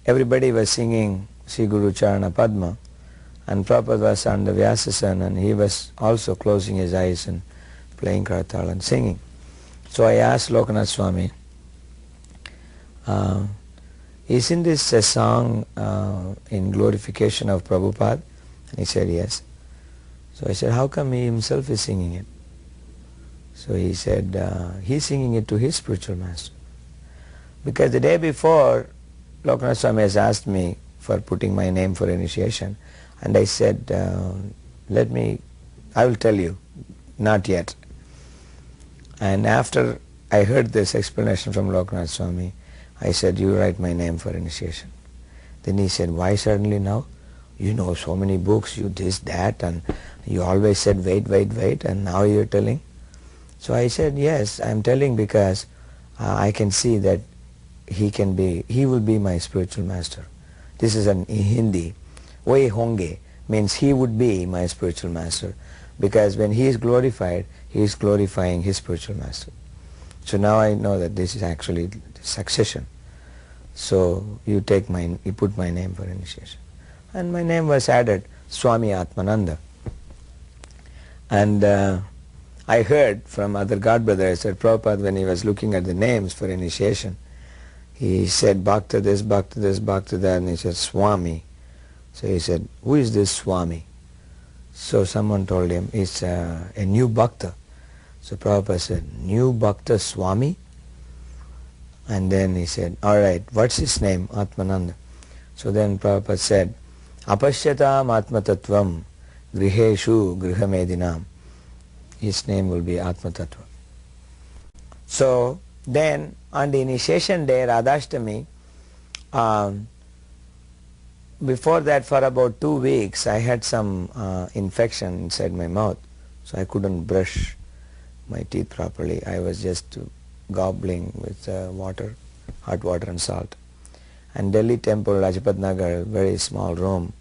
everybody was singing Sri Guru Charana Padma, and Prabhupada was on the Vyasasana, and he was also closing his eyes and playing kartal and singing. So I asked Lokanath Swami, isn't this a song in glorification of Prabhupada? And he said yes. So I said, how come he himself is singing it? So he said, he's singing it to his spiritual master. Because the day before, Lokanath Swami has asked me for putting my name for initiation, and I said, I will tell you, not yet. And after I heard this explanation from Lokanath Swami, I said, you write my name for initiation. Then he said, why suddenly now? You know so many books, you this, that, and you always said wait, and now you're telling. So I said, yes, I'm telling because I can see that he will be my spiritual master. This is in Hindi. Way honge means he would be my spiritual master, because when he is glorified, he is glorifying his spiritual master. So now I know that this is actually succession. So you put my name for initiation. And my name was added, Swami Atmananda. And I heard from other God brothers that Prabhupada, when he was looking at the names for initiation, he said Bhakta this, Bhakta this, Bhakta that, and he said Swami. So he said, who is this Swami? So someone told him, it's a new Bhakta. So Prabhupada said, new Bhakta Swami? And then he said, alright, what's his name? Atmananda. So then Prabhupada said, Apashyatam Atmatattvam Griheshu Grihamedinam. His name will be Atma Tattva. So then on the initiation day, Radhashtami, before that for about 2 weeks I had some infection inside my mouth, so I couldn't brush my teeth properly. I was just gobbling with water, hot water and salt. And Delhi temple, Rajpat Nagar, very small room.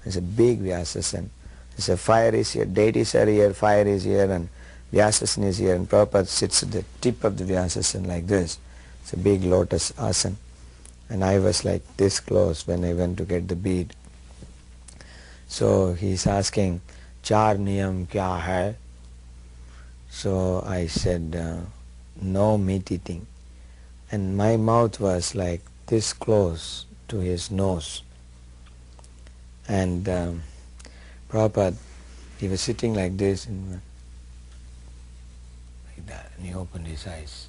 It's a big Vyasasana. It's a fire is here, deities are here, fire is here, and Vyasasana is here, and Prabhupada sits at the tip of the Vyasasana like this. It's a big lotus asana. And I was like this close when I went to get the bead. So he's asking, Char niyam kya hai? So I said, no meat eating. And my mouth was like this close to his nose. And Prabhupada, he was sitting like this, and like that, and he opened his eyes.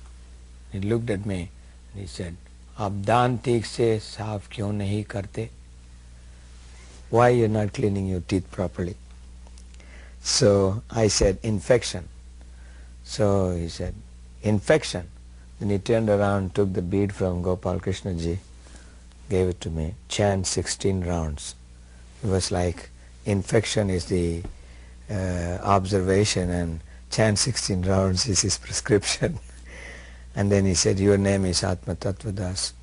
He looked at me and he said, "Aap daan teek se saaf kyun nahi karte? Why you're not cleaning your teeth properly?" So I said, infection. So he said, infection. Then he turned around, took the bead from Gopal Krishna ji, gave it to me, chant 16 rounds. It was like, infection is the observation and chant 16 rounds is his prescription. And then he said, your name is Atma Tattva Das.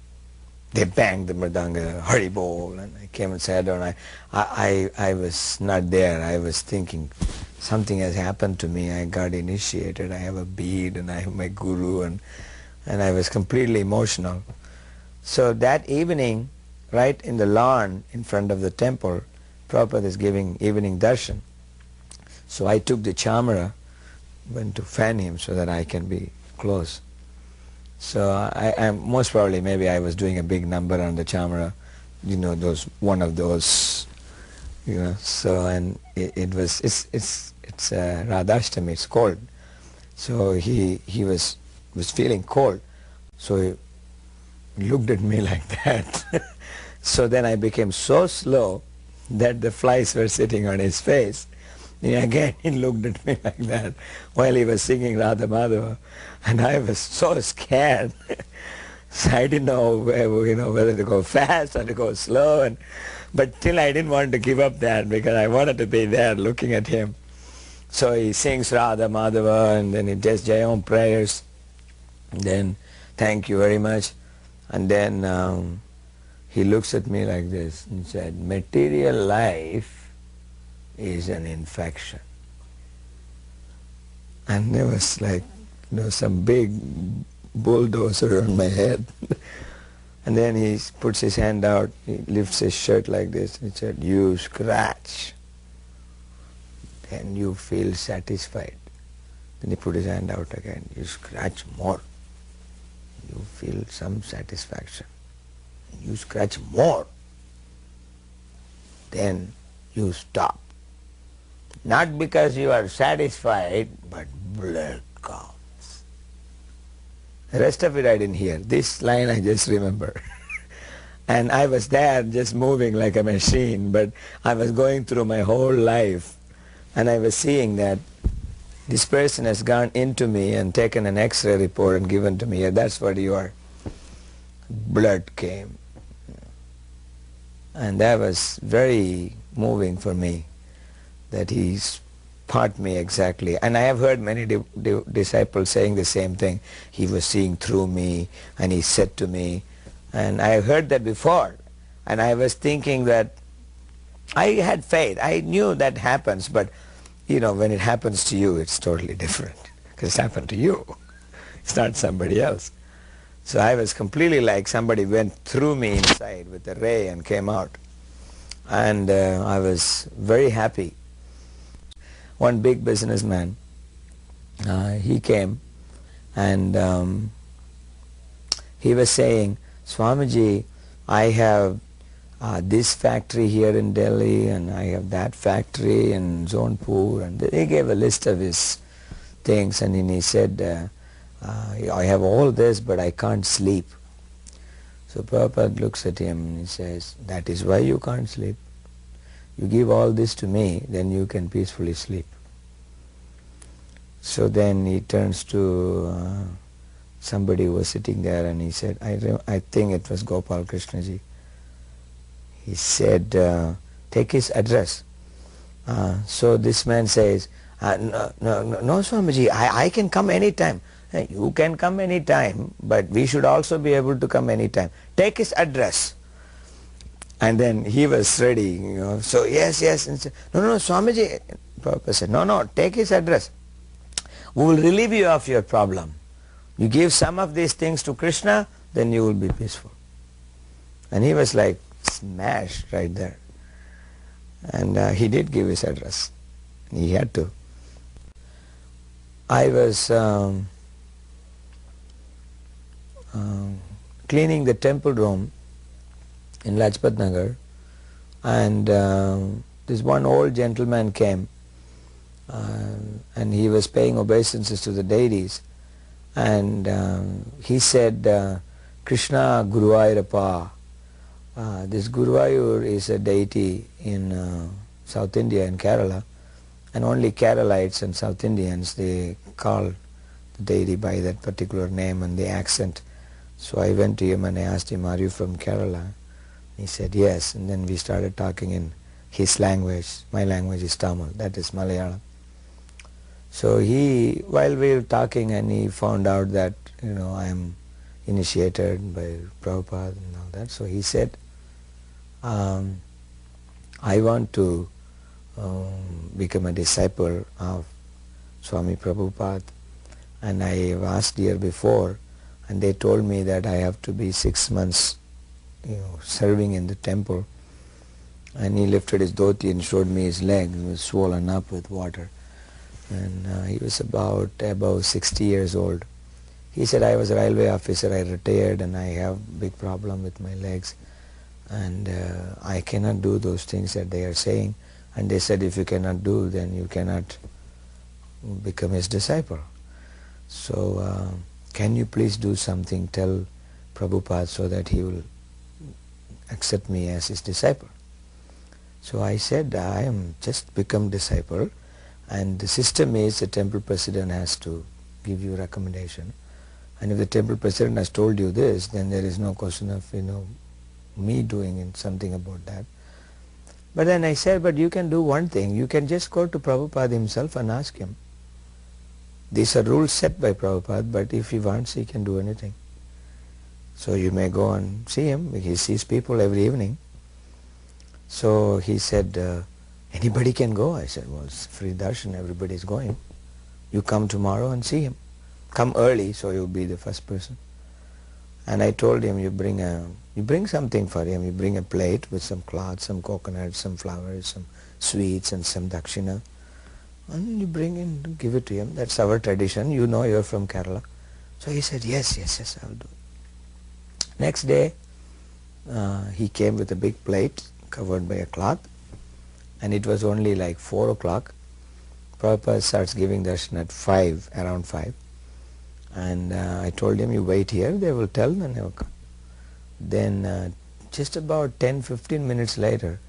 They banged the mridanga, Hari Bol, and I came and sat down. I was not there. I was thinking, something has happened to me. I got initiated. I have a bead and I have my guru, and I was completely emotional. So that evening, right in the lawn in front of the temple, Prabhupada is giving evening darshan. So I took the chamara, went to fan him so that I can be close. So I most probably maybe I was doing a big number on the chamara, you know, one of those, you know. So and it's Radhashtami, it's cold. So he was feeling cold. So he looked at me like that. So then I became so slow that the flies were sitting on his face. And again he looked at me like that while he was singing Radha Madhava, and I was so scared. So I didn't know whether to go fast or to go slow, but still I didn't want to give up that because I wanted to be there looking at him. So he sings Radha Madhava, and then he does Jayam prayers, and then thank you very much, and then he looks at me like this and said, material life is an infection. And there was like, some big bulldozer on my head. And then he puts his hand out, he lifts his shirt like this, and he said, you scratch, then you feel satisfied. Then he put his hand out again, you scratch more, you feel some satisfaction. You scratch more, then you stop. Not because you are satisfied, but blood comes. The rest of it I didn't hear. This line I just remember. And I was there just moving like a machine, but I was going through my whole life and I was seeing that this person has gone into me and taken an X-ray report and given to me. Yeah, that's what you are. Blood came. And that was very moving for me, that he's taught me exactly. And I have heard many disciples saying the same thing. He was seeing through me and he said to me, and I have heard that before. And I was thinking that I had faith. I knew that happens, but you know, when it happens to you, it's totally different. Because it's happened to you. It's not somebody else. So I was completely like somebody went through me inside with a ray and came out. And I was very happy. One big businessman, he came and he was saying, Swamiji, I have this factory here in Delhi and I have that factory in Zonpur. And he gave a list of his things and then he said, I have all this but I can't sleep. So Prabhupada looks at him and he says, that is why you can't sleep. You give all this to me, then you can peacefully sleep. So then he turns to somebody who was sitting there and he said, I think it was Gopal Krishnaji. He said, take his address. So this man says, no Swamiji, I can come anytime. You can come anytime, but we should also be able to come anytime. Take his address. And then he was ready, you know. So yes. And said, no, Swamiji. Prabhupada said, no, take his address. We will relieve you of your problem. You give some of these things to Krishna, then you will be peaceful. And he was like smashed right there. And he did give his address. He had to. I was cleaning the temple room in Lajpat Nagar, and this one old gentleman came and he was paying obeisances to the deities, and he said, Krishna Guruvayurappa. This Guruvayur is a deity in South India, in Kerala, and only Keralites and South Indians, they call the deity by that particular name and the accent. So I went to him and I asked him, are you from Kerala? He said, yes. And then we started talking in his language. My language is Tamil, that is Malayalam. So while we were talking, and he found out that, you know, I am initiated by Prabhupada and all that. So he said, I want to become a disciple of Swami Prabhupada. And I have asked year before, and they told me that I have to be 6 months, you know, serving in the temple. And he lifted his dhoti and showed me his leg. It was swollen up with water. And he was about above 60 years old. He said, I was a railway officer, I retired and I have big problem with my legs. And I cannot do those things that they are saying. And they said, if you cannot do, then you cannot become his disciple. So can you please do something, tell Prabhupada so that he will accept me as his disciple. So I said, I am just become disciple, and the system is the temple president has to give you recommendation. And if the temple president has told you this, then there is no question of, you know, me doing something about that. But then I said, but you can do one thing, you can just go to Prabhupada himself and ask him. These are rules set by Prabhupada, but if he wants, he can do anything. So you may go and see him. He sees people every evening. So he said, anybody can go. I said, well, it's free darshan, everybody is going. You come tomorrow and see him. Come early, so you'll be the first person. And I told him, you bring something for him. You bring a plate with some cloth, some coconut, some flowers, some sweets and some dakshina. And you bring in, give it to him. That's our tradition. You know, you're from Kerala. So he said, yes, I'll do it. Next day, he came with a big plate covered by a cloth. And it was only like 4 o'clock. Prabhupada starts giving darshan at 5, around 5. And I told him, you wait here, they will tell, and they will come. Then just about 10-15 minutes later,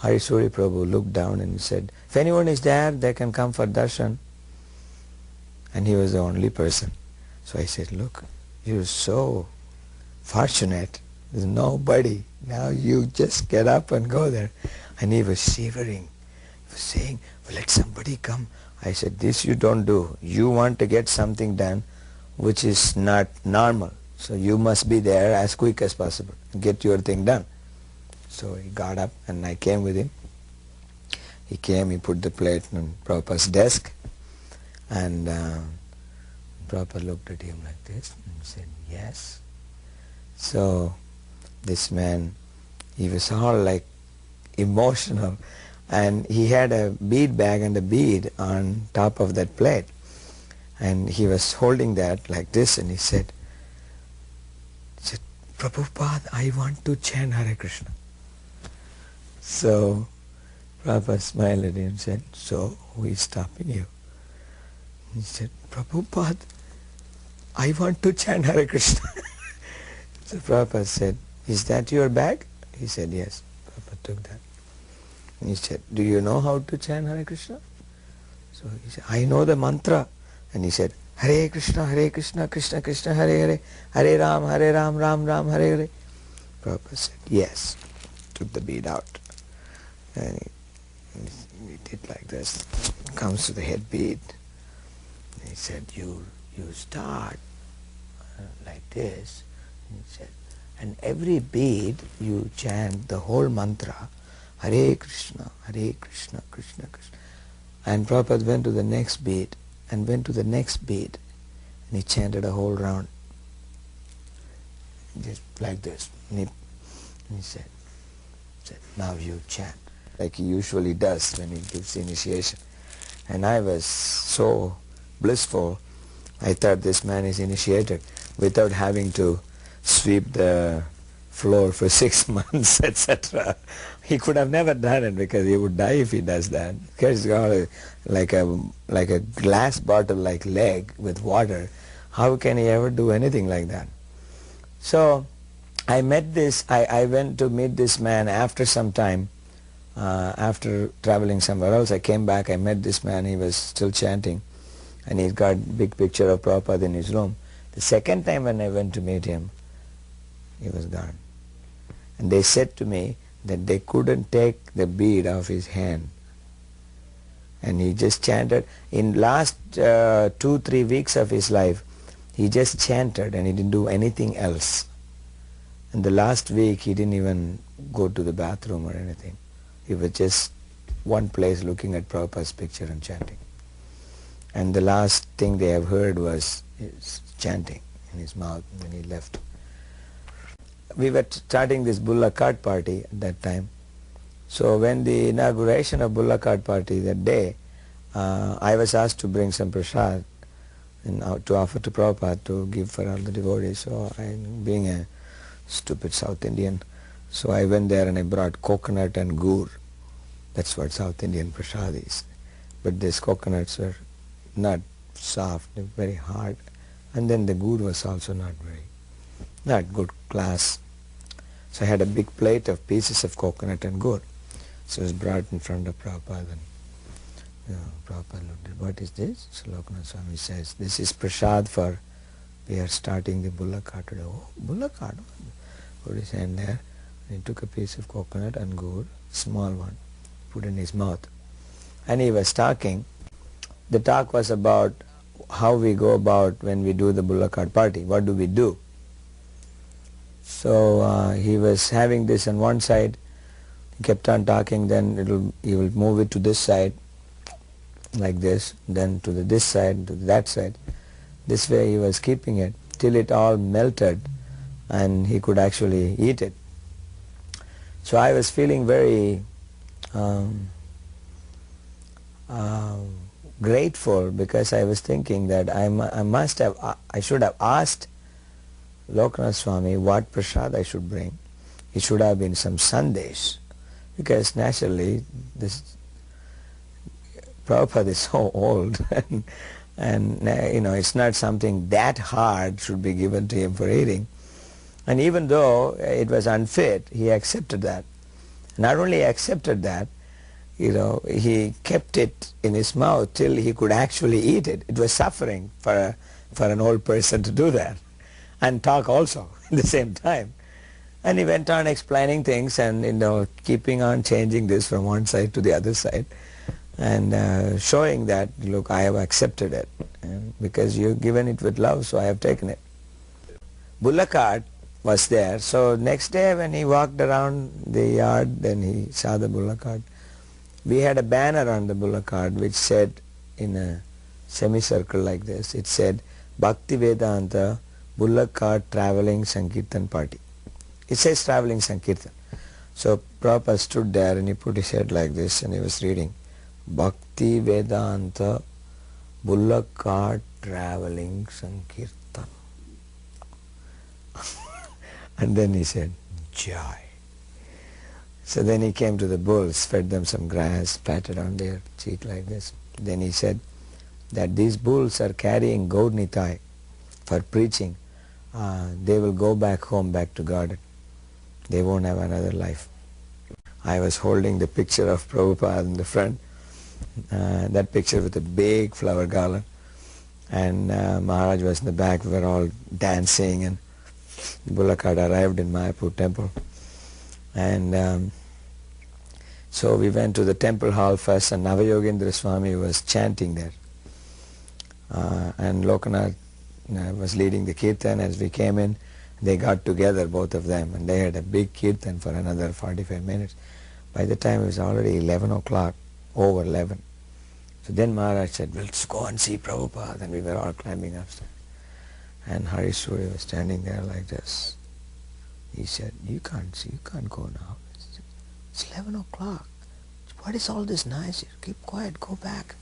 Harisuri Prabhu looked down and said, if anyone is there, they can come for darshan. And he was the only person. So I said, look, you're so fortunate. There's nobody. Now you just get up and go there. And he was shivering. He was saying, well, let somebody come. I said, this you don't do. You want to get something done which is not normal. So you must be there as quick as possible. Get your thing done. So he got up and I came with him. He came, he put the plate on Prabhupada's desk. And Prabhupada looked at him like this and said, yes. So this man, he was all like emotional, and he had a bead bag and a bead on top of that plate, and he was holding that like this, and he said, Prabhupada, I want to chant Hare Krishna. So Prabhupada smiled at him and said, so who is stopping you? He said, Prabhupada, I want to chant Hare Krishna. So Prabhupada said, is that your bag? He said, yes. Prabhupada took that. And he said, do you know how to chant Hare Krishna? So he said, I know the mantra. And he said, Hare Krishna, Krishna Krishna, Hare Hare, Hare Ram, Ram Ram, Hare Hare. Prabhupada said, yes. Took the bead out. And he did like this. Comes to the head bead. And he said, you start like this. And he said, and every bead you chant the whole mantra, Hare Krishna, Krishna Krishna. And Prabhupada went to the next bead and went to the next bead, and he chanted a whole round, just like this. And he said, now you chant, like he usually does when he gives initiation. And I was so blissful, I thought this man is initiated without having to sweep the floor for 6 months, etc. He could have never done it because he would die if he does that. He's got like a glass bottle like leg with water. How can he ever do anything like that? So I went to meet this man after some time. After traveling somewhere else, I came back, I met this man, he was still chanting, and he's got a big picture of Prabhupada in his room. The second time when I went to meet him, he was gone. And they said to me that they couldn't take the bead off his hand. And he just chanted. In last 2-3 weeks of his life, he just chanted and he didn't do anything else. And the last week, he didn't even go to the bathroom or anything. He was just one place looking at Prabhupada's picture and chanting. And the last thing they have heard was his chanting in his mouth when he left. We were starting this Bulla Card party at that time. So when the inauguration of Bulla Card party that day, I was asked to bring some prasad and to offer to Prabhupada to give for all the devotees. So I, being a stupid South Indian, so I went there and I brought coconut and gur. That's what South Indian prasad is. But these coconuts were not soft, they were very hard. And then the gur was also not good class. So I had a big plate of pieces of coconut and gur. So it was brought in front of Prabhupada, and Prabhupada looked at, what is this? So Lokanath Swami says, this is prasad for, we are starting the Bulla Card today. Oh, Bulla Card. Put his hand there, and he took a piece of coconut and gur, small one, put in his mouth. And he was talking. The talk was about how we go about when we do the Bulla Card party. What do we do? So he was having this on one side, he kept on talking, then he will move it to this side, like this, then to this side, to that side. This way he was keeping it till it all melted and he could actually eat it. So I was feeling very grateful, because I was thinking that I should have asked Lokanath Swami what prasad I should bring. It should have been some sandesh, because naturally this Prabhupada is so old and it's not something that hard should be given to him for eating. And even though it was unfit, he accepted that. Not only accepted that, he kept it in his mouth till he could actually eat it. It was suffering for an old person to do that, and talk also at the same time. And he went on explaining things and keeping on changing this from one side to the other side, and showing that, look, I have accepted it, and because you've given it with love, so I have taken it. Bullock cart was there, so next day when he walked around the yard, then he saw the bullock cart. We had a banner on the bullock cart which said, in a semicircle like this, it said, Bhakti Vedanta Bullock Cart Traveling Sankirtan Party. It says traveling Sankirtan. So Prabhupada stood there and he put his head like this and he was reading, Bhakti Vedanta Bullock Cart Traveling Sankirtan. And then he said, Jai. So then he came to the bulls, fed them some grass, patted on their cheek like this. Then he said that these bulls are carrying Gaur Nitai for preaching. They will go back home, back to garden. They won't have another life. I was holding the picture of Prabhupada in the front, that picture with a big flower garland, and Maharaj was in the back. We were all dancing, and the bullock cart arrived in Mayapur temple. And so we went to the temple hall first, and Navayogendra Swami was chanting there. And Lokanath was leading the kirtan. As we came in, they got together, both of them, and they had a big kirtan for another 45 minutes. By the time it was already 11 o'clock, over 11. So then Maharaj said, well, let's go and see Prabhupada. And we were all climbing upstairs. And Hari Suri was standing there like this. He said, you can't go now. It's 11 o'clock. What is all this noise? Keep quiet, go back.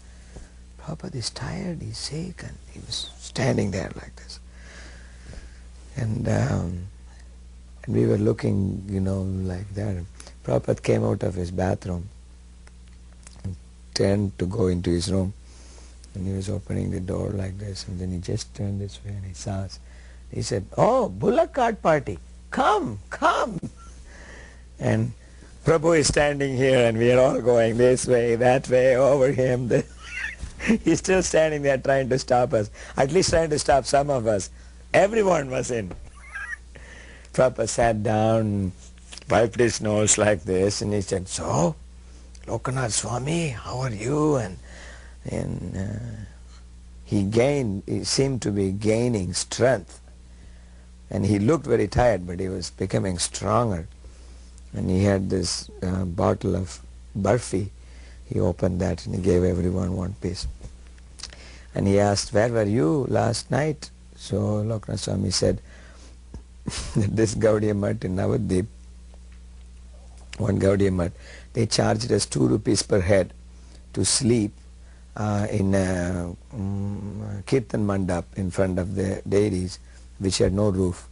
Prabhupada is tired, he's sick, and he was standing there like this. And we were looking, like that. Prabhupada came out of his bathroom and turned to go into his room. And he was opening the door like this, and then he just turned this way and he saw us. He said, oh, bullock cart party. Come. And Prabhu is standing here and we are all going this way, that way, over him. He's still standing there trying to stop us, at least trying to stop some of us. Everyone was in. Prabhupada sat down, wiped his nose like this, and he said, so, Lokanath Swami, how are you? And he seemed to be gaining strength. And he looked very tired, but he was becoming stronger. And he had this bottle of barfi. He opened that and he gave everyone one piece. And he asked, where were you last night? So Lokanath Swami said, this Gaudiya Math in Navadvip, one Gaudiya Math, they charged us 2 rupees per head to sleep in a Kirtan Mandap in front of the deities, which had no roof.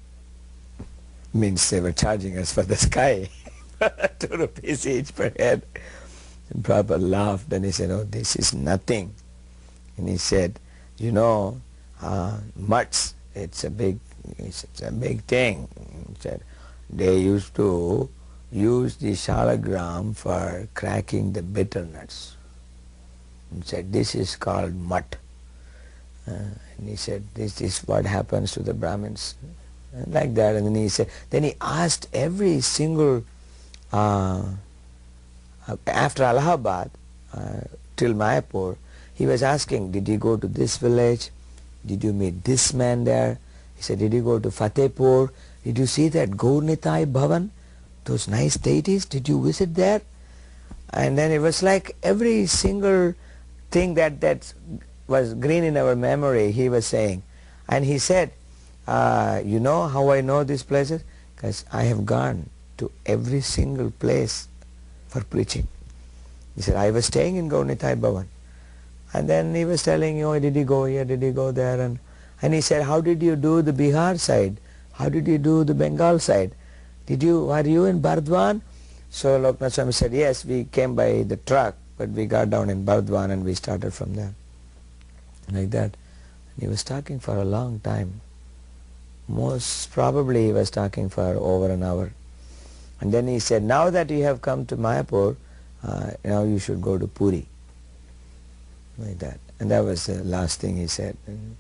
Means they were charging us for the sky. 2 rupees each per head. And Prabhupada laughed and he said, oh, this is nothing. And he said, mutts, it's a big thing. He said, they used to use the shalagram for cracking the bitter nuts. He said, this is called mutt. And he said, this is what happens to the Brahmins. And like that. And then he said, then he asked every single, after Allahabad, till Mayapur, he was asking, did you go to this village? Did you meet this man there? He said, did you go to Fatehpur? Did you see that Gaur Nitai Bhavan? Those nice deities? Did you visit there? And then it was like every single thing that was green in our memory, he was saying. And he said, You know how I know these places? Because I have gone to every single place for preaching. He said, I was staying in Gaunitai Bhavan. And then he was telling, did he go here, did he go there? And he said, how did you do the Bihar side? How did you do the Bengal side? Were you in Bardwan? So Loknath Swami said, yes, we came by the truck, but we got down in Bardwan and we started from there. Like that. And he was talking for a long time. Most probably he was talking for over an hour. And then he said, now that you have come to Mayapur, now you should go to Puri. Like that. And that was the last thing he said. And,